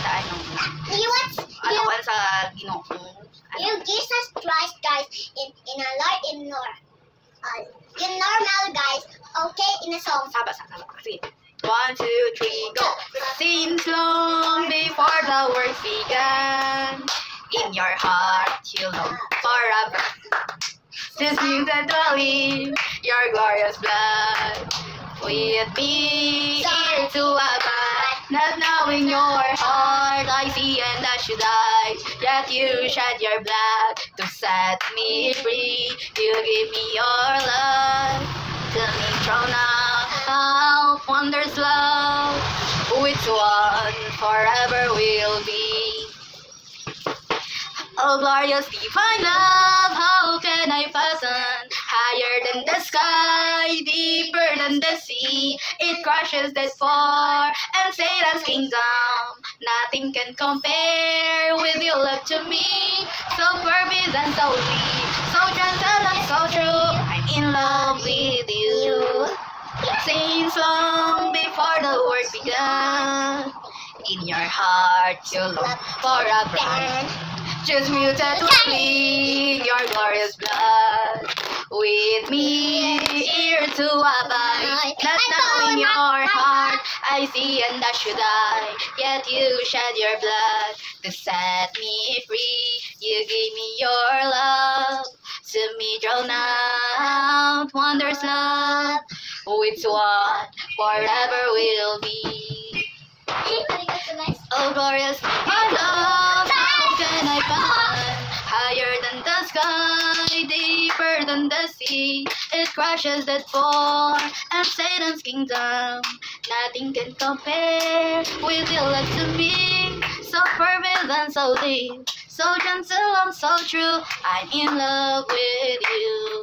sa anong ano ka sa Ginoo. You Jesus Christ, guys, in a Lord in normal, guys. Okay, in a song. Saba. Sige. 1, 2, 3, go. Since long before the world began, in your heart you love forever. Since you said to live your glorious blood, with me here to abide, not knowing your heart I see and I should die. Yet you shed your blood to set me free. You give me your love to me thrown out, wonders love, which one forever will be. Oh, glorious divine love, how can I fathom? Higher than the sky, deeper than the sea, it crushes the far and Satan's kingdom. Nothing can compare with your love to me, so perfect and so sweet, so gentle and so true. I'm in love with you. Since long before the world began, in your heart you love forever. Just muted to plead your glorious blood, with me here to abide. Not knowing your heart I see and I should die. Yet you shed your blood to set me free. You gave me your love to me drawn out, wonders love, which one forever will be. Oh, glorious my love, how can I find? Higher than the sky, deeper than the sea, it crushes that fall and Satan's kingdom. Nothing can compare with your love to me, so perfect and so deep, so gentle and so true. I'm in love with you.